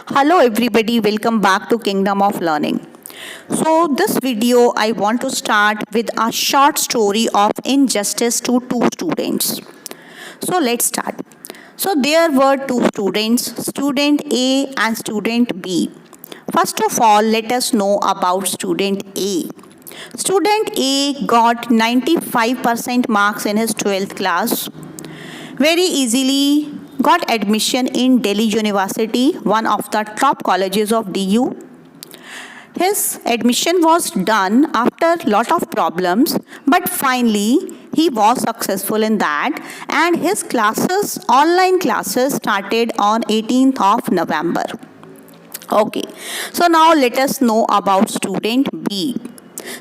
Hello everybody, welcome back to Kingdom of Learning. So this video I want to start with a short story of injustice to two students. So let's start. So there were two students, student A and student B. First of all, let us know about student A. Student A got 95% marks in his 12th class. Very easily got admission in Delhi University, one of the top colleges of DU. His admission was done after lot of problems, but finally he was successful in that, and his classes, online classes, started on 18th of November. Okay, so now let us know about student B.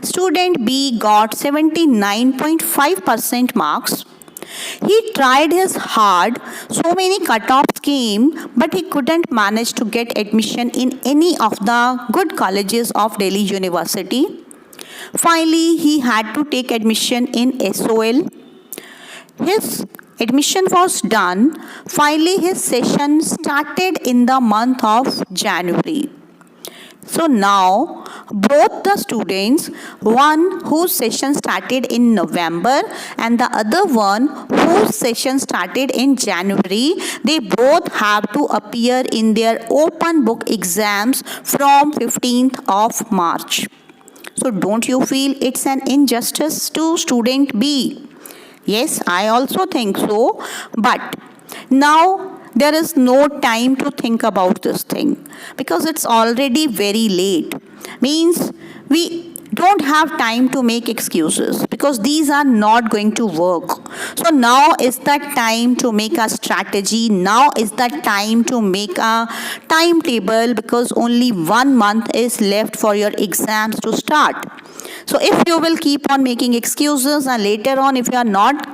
Student B got 79.5% marks. He tried his hard, so many cutoffs came, but he couldn't manage to get admission in any of the good colleges of Delhi University. Finally, he had to take admission in SOL. His admission was done. Finally, his session started in the month of January. So now both the students, one whose session started in November and the other one whose session started in January, they both have to appear in their open book exams from 15th of March. So don't you feel it's an injustice to student B? Yes, I also think so, but now there is no time to think about this thing because it's already very late. Means we don't have time to make excuses because these are not going to work. So now is the time to make a strategy. Now is the time to make a timetable because only 1 month is left for your exams to start. So if you will keep on making excuses and later on if you are not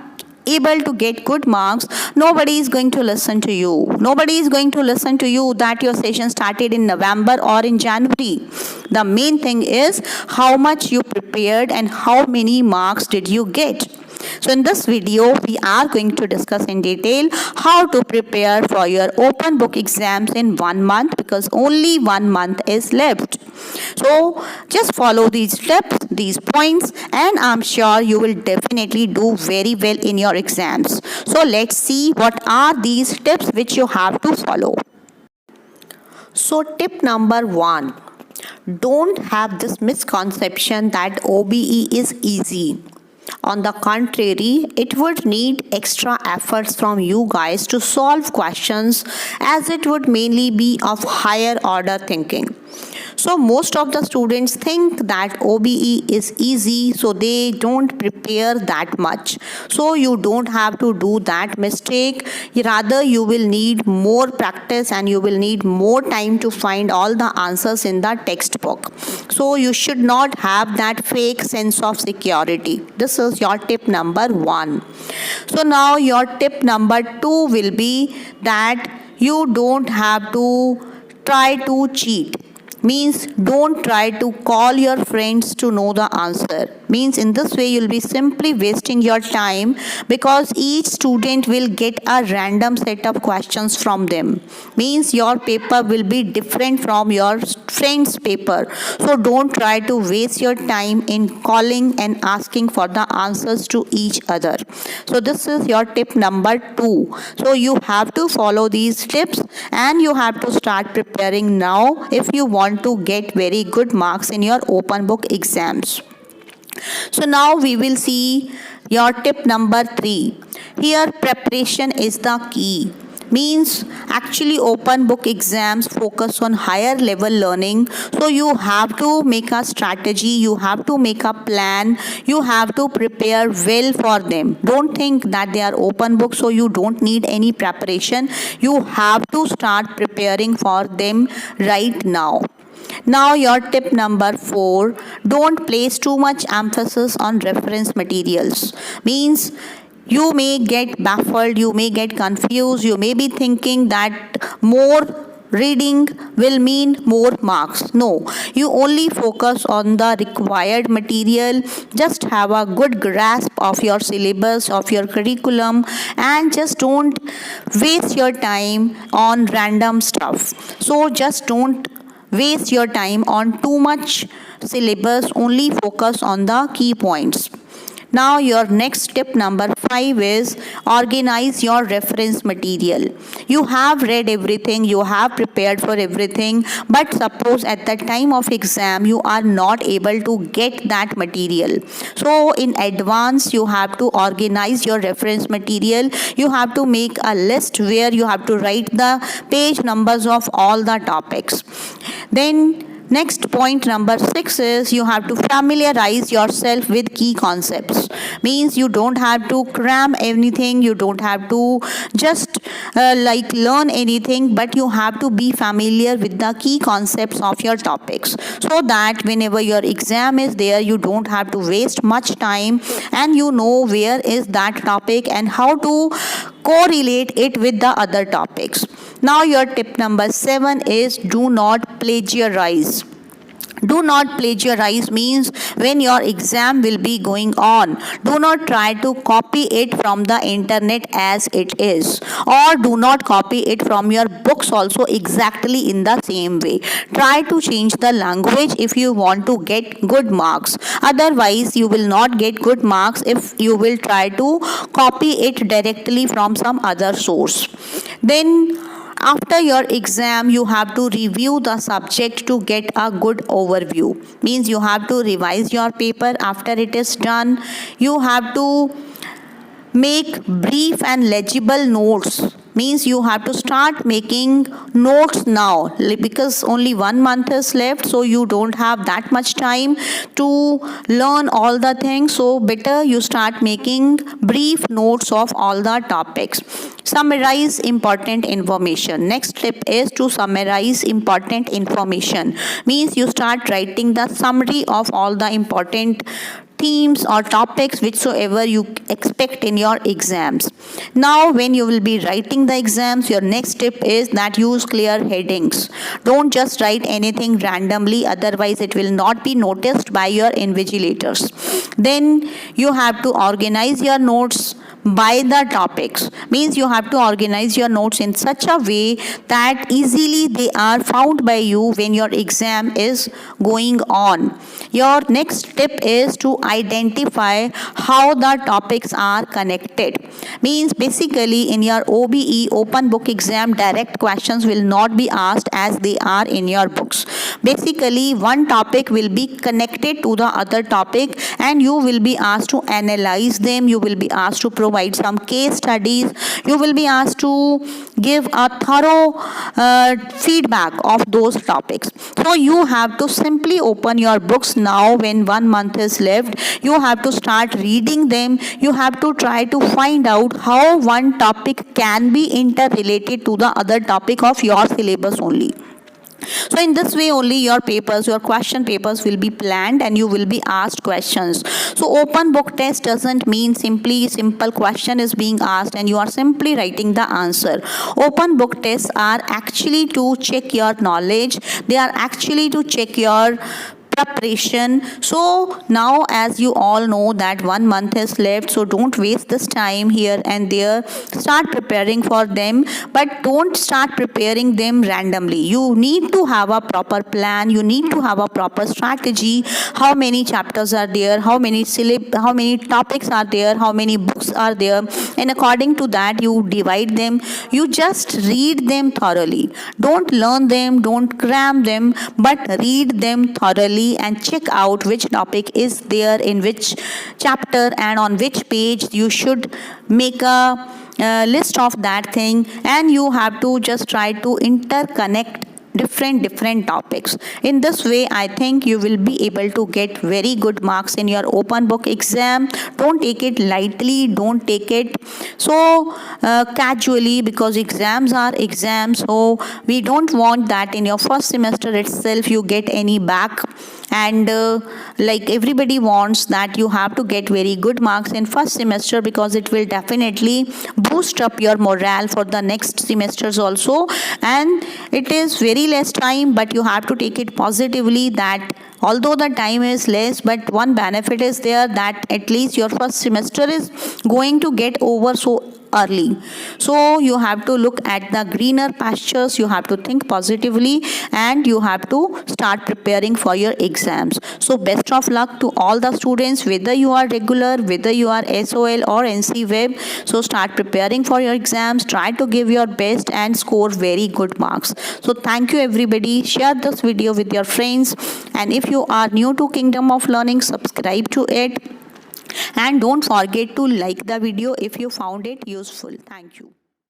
able to get good marks, nobody is going to listen to you. Nobody is going to listen to you that your session started in November or in January. The main thing is how much you prepared and how many marks did you get. So in this video, we are going to discuss in detail how to prepare for your open book exams in 1 month because only 1 month is left. So just follow these steps, these points, and I'm sure you will definitely do very well in your exams. So let's see what are these tips which you have to follow. So tip number 1. Don't have this misconception that OBE is easy. On the contrary, it would need extra efforts from you guys to solve questions as it would mainly be of higher order thinking. So most of the students think that OBE is easy, so they don't prepare that much. So you don't have to do that mistake. Rather, you will need more practice and you will need more time to find all the answers in the textbook. So you should not have that fake sense of security. This is your tip number 1. So now your tip number 2 will be that you don't have to try to cheat. Means don't try to call your friends to know the answer. Means in this way you'll be simply wasting your time because each student will get a random set of questions from them. Means your paper will be different from your friend's paper. So don't try to waste your time in calling and asking for the answers to each other. So this is your tip number 2. So you have to follow these tips and you have to start preparing now if you want to get very good marks in your open book exams. So now we will see your tip number 3. Here preparation is the key. Means actually open book exams focus on higher level learning. So you have to make a strategy, you have to make a plan, you have to prepare well for them. Don't think that they are open books so you don't need any preparation. You have to start preparing for them right now. Now your tip number 4, don't place too much emphasis on reference materials. Means you may get baffled, you may get confused, you may be thinking that more reading will mean more marks. No, you only focus on the required material. Just have a good grasp of your syllabus, of your curriculum, and just don't waste your time on random stuff. So just don't waste your time on too much syllabus, only focus on the key points. Now your next tip number 5 is organize your reference material. You have read everything, you have prepared for everything, but suppose at the time of exam you are not able to get that material. So in advance you have to organize your reference material. You have to make a list where you have to write the page numbers of all the topics. Then next point number 6 is you have to familiarize yourself with key concepts. Means you don't have to cram anything, you don't have to just learn anything, but you have to be familiar with the key concepts of your topics, so that whenever your exam is there you don't have to waste much time, and you know where is that topic and how to correlate it with the other topics. Now your tip number 7 is do not plagiarize. Do not plagiarize means when your exam will be going on, do not try to copy it from the internet as it is, or do not copy it from your books also exactly in the same way. Try to change the language if you want to get good marks. Otherwise you will not get good marks if you will try to copy it directly from some other source. Then after your exam you have to review the subject to get a good overview. Means you have to revise your paper. After it is done, you have to make brief and legible notes. Means you have to start making notes now, because only 1 month is left, so you don't have that much time to learn all the things. So better you start making brief notes of all the topics. Summarize important information. Next step is to summarize important information. Means you start writing the summary of all the important themes or topics whichsoever you expect in your exams. Now when you will be writing the exams, your next tip is that use clear headings. Don't just write anything randomly, otherwise it will not be noticed by your invigilators. Then you have to organize your notes by the topics. Means you have to organize your notes in such a way that easily they are found by you when your exam is going on. Your next tip is to identify how the topics are connected. Means basically in your OBE open book exam, direct questions will not be asked as they are in your books. Basically one topic will be connected to the other topic and you will be asked to analyze them. You will be asked to provide some case studies. You will be asked to give a thorough feedback of those topics. So you have to simply open your books now when 1 month is left. You have to start reading them. You have to try to find out how one topic can be interrelated to the other topic of your syllabus only. So in this way only your papers, your question papers will be planned and you will be asked questions. So open book test doesn't mean simply simple question is being asked and you are simply writing the answer. Open book tests are actually to check your knowledge. They are actually to check your preparation. So now as you all know that 1 month is left, so don't waste this time here and there. Start preparing for them, but don't start preparing them randomly. You need to have a proper plan. You need to have a proper strategy. How many chapters are there, how many topics are there, how many books are there, and according to that you divide them. You just read them thoroughly. Don't learn them, don't cram them, but read them thoroughly and check out which topic is there in which chapter and on which page. You should make a list of that thing, and you have to just try to interconnect different topics. In this way, I think you will be able to get very good marks in your open book exam. Don't take it lightly, don't take it so casually, because exams are exams. So we don't want that in your first semester itself you get any back, and like everybody wants that you have to get very good marks in first semester, because it will definitely boost up your morale for the next semesters also. And it is very less time, but you have to take it positively, that although the time is less, but one benefit is there, that at least your first semester is going to get over so early. So you have to look at the greener pastures, you have to think positively, and you have to start preparing for your exams. So best of luck to all the students, whether you are regular, whether you are SOL or NC Web. So start preparing for your exams, try to give your best and score very good marks. So thank you everybody. Share this video with your friends, and if you are new to Kingdom of Learning, subscribe to it. And don't forget to like the video if you found it useful. Thank you.